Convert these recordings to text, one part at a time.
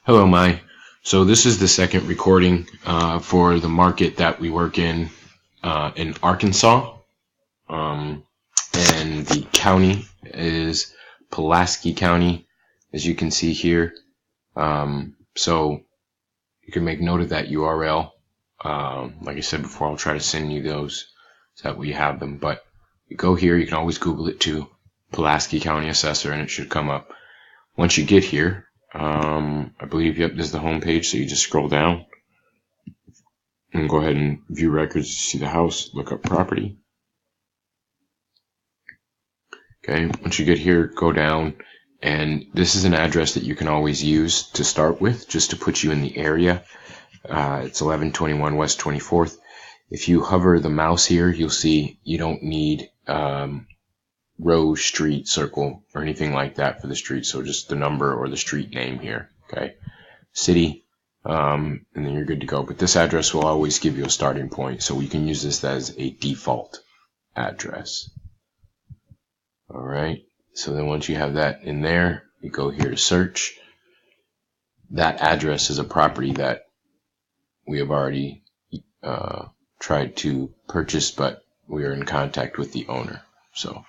Hello, Mai. So this is the second recording for the market that we work in Arkansas, and the county is Pulaski County, as you can see here. So you can make note of that URL. Like I said before, I'll try to send you those so that we have them. But you go here, you can always Google it too, Pulaski County Assessor, and it should come up. Once you get here, I believe, yep, this is the home page, so you just scroll down and go ahead and view records. You see the house, look up property. Okay, once you get here, go down, and this is an address that you can always use to start with, just to put you in the area. It's 1121 West 24th. If you hover the mouse here, you'll see you don't need row, street, circle, or anything like that for the street, so just the number or the street name here. Okay, city, and then you're good to go. But this address will always give you a starting point, so we can use this as a default address. Alright, so then once you have that in there, you go here to search. That address is a property that we have already tried to purchase, but we are in contact with the owner. So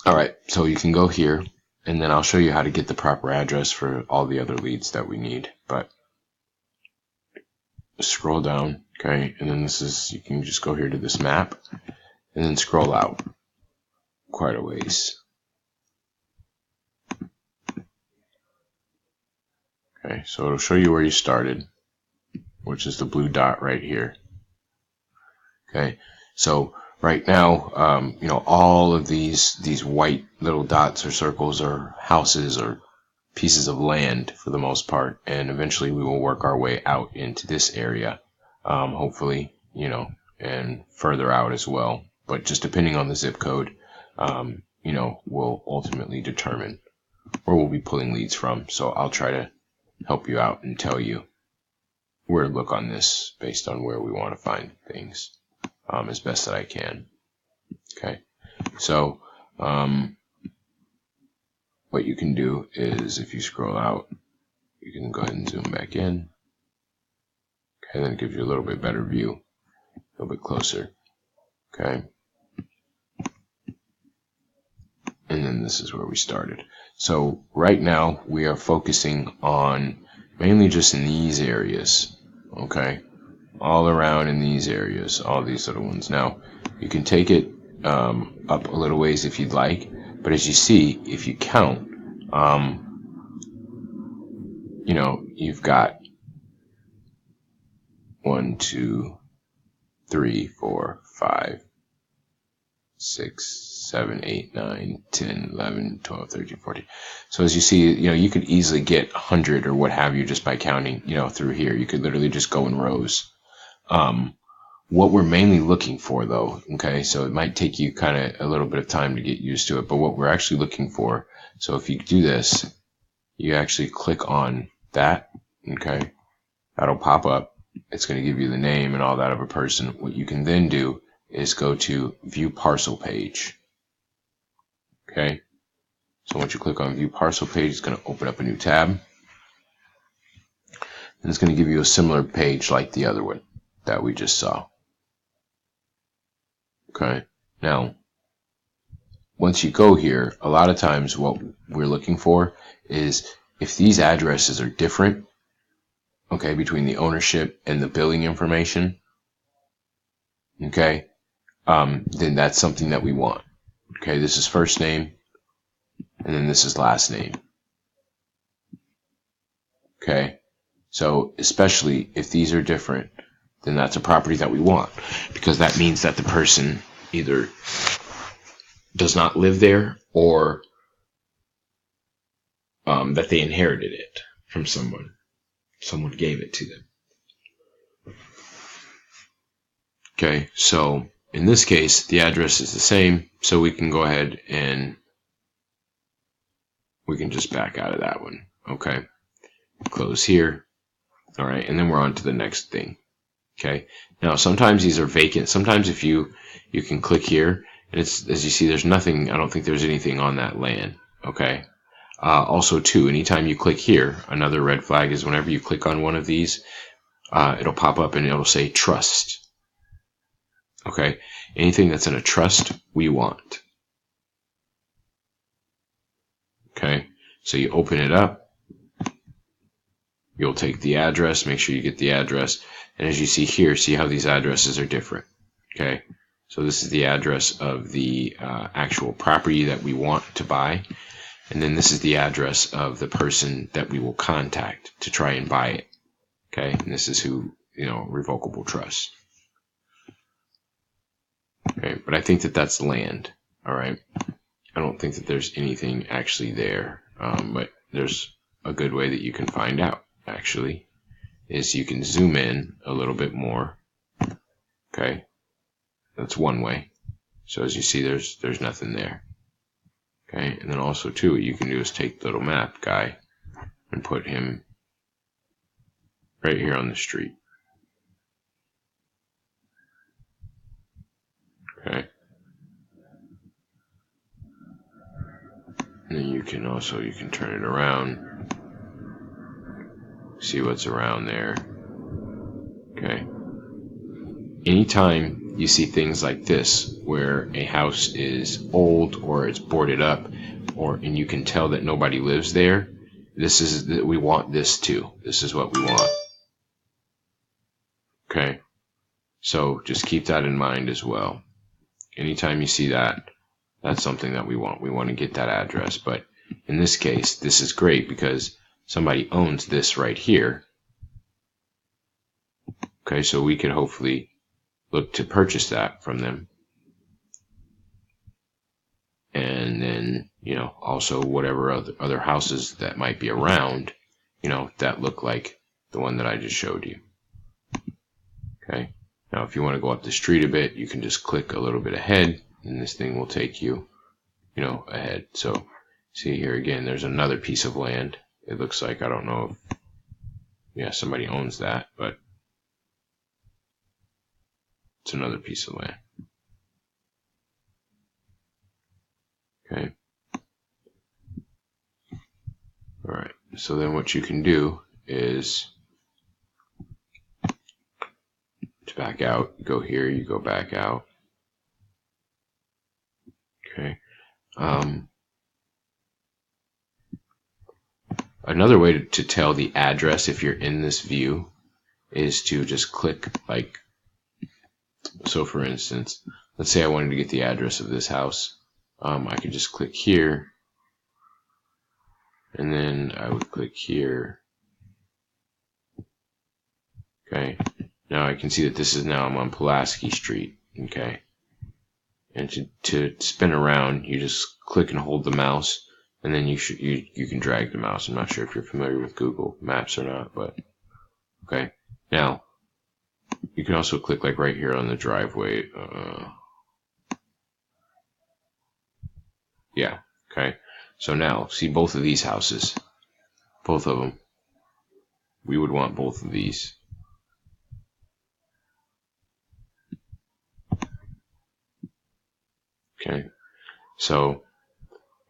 alright, so you can go here, and then I'll show you how to get the proper address for all the other leads that we need. But scroll down, okay, and then this is, you can just go here to this map, and then scroll out quite a ways. Okay, so it'll show you where you started, which is the blue dot right here. Okay, so right now, all of these white little dots or circles are houses or pieces of land for the most part, and eventually we will work our way out into this area, hopefully, and further out as well. But just depending on the zip code, will ultimately determine where we'll be pulling leads from. So I'll try to help you out and tell you where to look on this based on where we want to find things, as best that I can. Okay, so what you can do is, if you scroll out, you can go ahead and zoom back in. Okay, then it gives you a little bit better view, a little bit closer. Okay, and then this is where we started. So right now we are focusing on mainly just in these areas. Okay, all around in these areas, all these little ones. Now you can take it up a little ways if you'd like, but as you see, if you count, you've got 1, 2, 3, 4, 5, 6, 7, 8, 9, 10, 11, 12, 13, 14. So as you see, you could easily get 100 or what have you just by counting, through here. You could literally just go in rows. What we're mainly looking for, though, okay, so it might take you kind of a little bit of time to get used to it, but what we're actually looking for, so if you do this, you actually click on that, okay, that'll pop up. It's going to give you the name and all that of a person. What you can then do is go to View Parcel Page. Okay, so once you click on View Parcel Page, it's going to open up a new tab, and it's going to give you a similar page like the other one that we just saw. Okay, now once you go here, a lot of times what we're looking for is if these addresses are different, okay, between the ownership and the billing information, okay, then that's something that we want. Okay, this is first name, and then this is last name. Okay, so especially if these are different, then that's a property that we want, because that means that the person either does not live there or that they inherited it from someone. Someone gave it to them. Okay, so in this case, the address is the same, so we can go ahead and we can just back out of that one. Okay, close here. All right, and then we're on to the next thing. Okay, now sometimes these are vacant. Sometimes if you can click here, and it's, as you see, there's nothing. I don't think there's anything on that land. Okay, Also, too, anytime you click here, another red flag is whenever you click on one of these, it'll pop up and it'll say trust. Okay, anything that's in a trust, we want. Okay, so you open it up, you'll take the address, make sure you get the address, and as you see here, see how these addresses are different. Okay, so this is the address of the actual property that we want to buy, and then this is the address of the person that we will contact to try and buy it. Okay, and this is who, revocable trust. Okay, but I think that that's land. All right, I don't think that there's anything actually there, but there's a good way that you can find out, actually, is you can zoom in a little bit more. Okay, that's one way. So as you see, there's nothing there. Okay, and then also too, what you can do is take the little map guy and put him right here on the street. Okay, and then you can turn it around, see what's around there. Okay, anytime you see things like this where a house is old or it's boarded up, and you can tell that nobody lives there, we want this too. This is what we want. Okay, so just keep that in mind as well. Anytime you see that, that's something that we want. We want to get that address. But in this case, this is great because somebody owns this right here. Okay, so we could hopefully look to purchase that from them. And then, also whatever other houses that might be around, that look like the one that I just showed you. Okay, now if you want to go up the street a bit, you can just click a little bit ahead, and this thing will take you, ahead. So see here again, there's another piece of land. It looks like, I don't know if, somebody owns that, but it's another piece of land. Okay. All right. So then what you can do is to back out, you go here, you go back out. Okay. Another way to tell the address if you're in this view is to just click so for instance, let's say I wanted to get the address of this house. I could just click here, and then I would click here. Okay, now I can see that this is now I'm on Pulaski Street. Okay, and to spin around, you just click and hold the mouse, and then you can drag the mouse. I'm not sure if you're familiar with Google Maps or not, but okay. Now you can also click like right here on the driveway. Yeah. Okay. So now see both of these houses, both of them. We would want both of these. Okay, so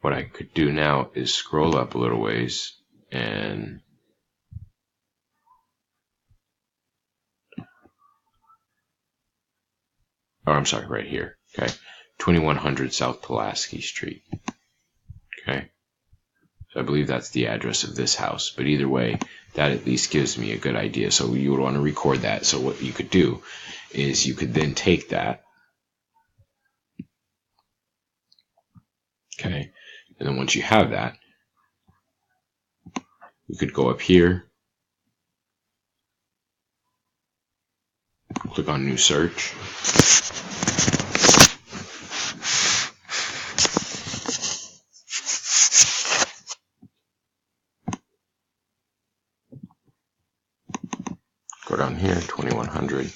what I could do now is scroll up a little ways and I'm sorry, right here. Okay, 2100 South Pulaski Street. Okay, so I believe that's the address of this house, but either way, that at least gives me a good idea. So you would want to record that. So what you could do is you could then take that. Okay, and then once you have that, you could go up here, click on New Search. Go down here, 2100.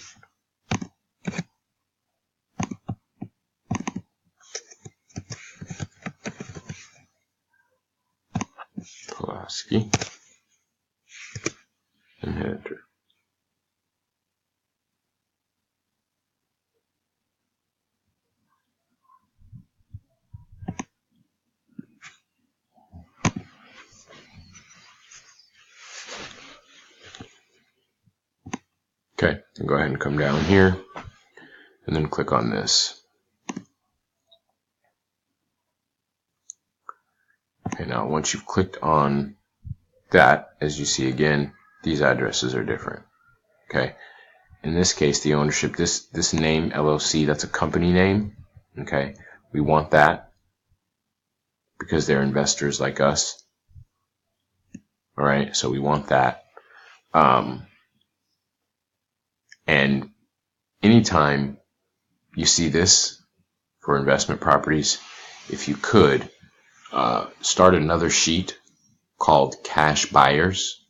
Pulaski. And hit enter. Okay, and go ahead and come down here and then click on this. Okay, now once you've clicked on that, as you see again, these addresses are different. Okay, in this case, the ownership, this name LLC, that's a company name. Okay, we want that because they're investors like us. All right, so we want that. And anytime you see this for investment properties, if you could start another sheet called Cash Buyers,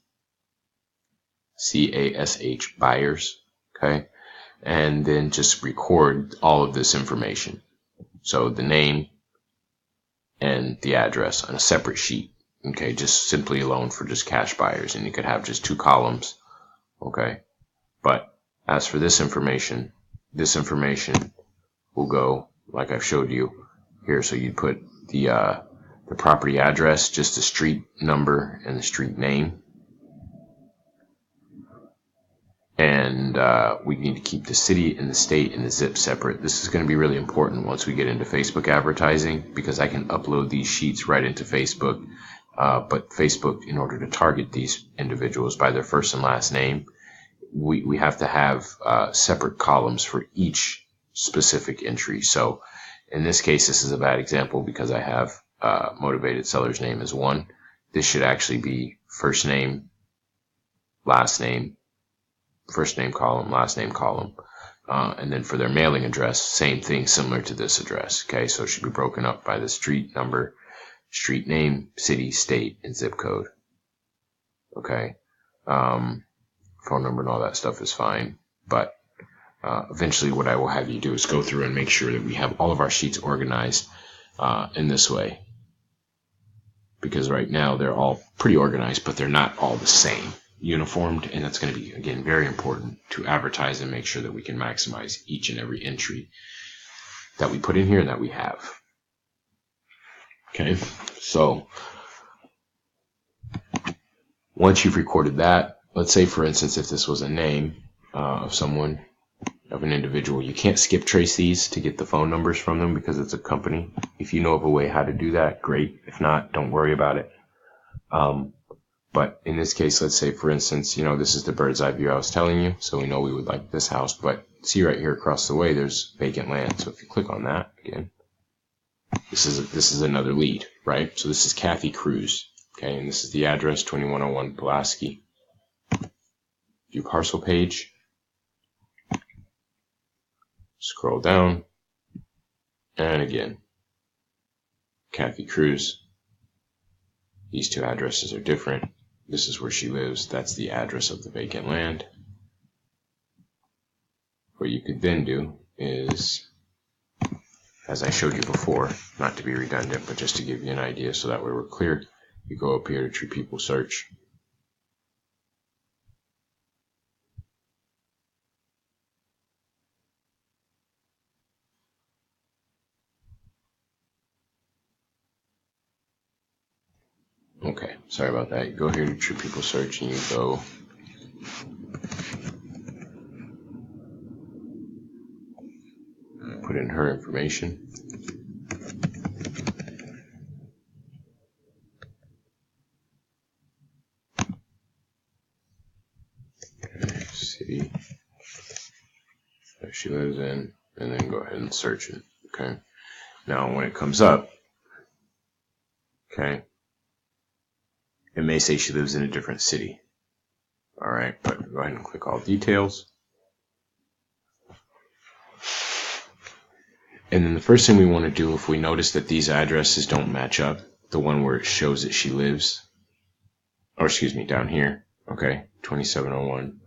CASH Buyers, okay, and then just record all of this information. So the name and the address on a separate sheet, okay, just simply alone for just Cash Buyers, and you could have just 2 columns, okay. But as for this information will go like I've showed you here. So you'd put the property address, just the street number and the street name. And we need to keep the city and the state and the zip separate. This is going to be really important once we get into Facebook advertising, because I can upload these sheets right into Facebook. But Facebook, in order to target these individuals by their first and last name, we have to have separate columns for each specific entry. So in this case, this is a bad example because I have motivated seller's name as 1. This should actually be first name, last name, first name column, last name column. And then for their mailing address, same thing, similar to this address. Okay, so it should be broken up by the street number, street name, city, state, and zip code. Okay. Phone number and all that stuff is fine, but eventually what I will have you do is go through and make sure that we have all of our sheets organized in this way, because right now they're all pretty organized, but they're not all the same, uniformed, and that's going to be, again, very important to advertise and make sure that we can maximize each and every entry that we put in here and that we have. Okay, so once you've recorded that, let's say, for instance, if this was a name of someone, of an individual, you can't skip trace these to get the phone numbers from them because it's a company. If you know of a way how to do that, great. If not, don't worry about it. But in this case, let's say, for instance, this is the bird's eye view I was telling you. So we know we would like this house, but see right here across the way, there's vacant land. So if you click on that again, this is another lead, right? So this is Kathy Cruz. Okay, and this is the address, 2101 Pulaski. View parcel page. Scroll down. And again, Kathy Cruz. These 2 addresses are different. This is where she lives. That's the address of the vacant land. What you could then do is, as I showed you before, not to be redundant, but just to give you an idea so that way we're clear, you go up here to True People Search. Okay, sorry about that. You go here to True People Search and you go put in her information. Okay, city that she lives in, and then go ahead and search it. Okay, now when it comes up, okay, it may say she lives in a different city. All right, but go ahead and click all details. And then the first thing we want to do, if we notice that these addresses don't match up, the one where it shows that she lives, or excuse me, down here, okay, 2701,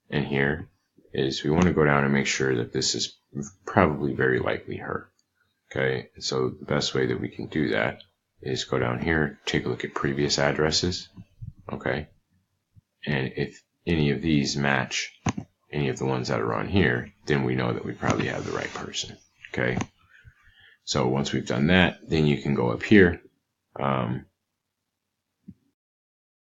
and here is we want to go down and make sure that this is probably very likely her. Okay, and so the best way that we can do that is go down here, take a look at previous addresses, okay, and if any of these match any of the ones that are on here, then we know that we probably have the right person. Okay, so once we've done that, then you can go up here and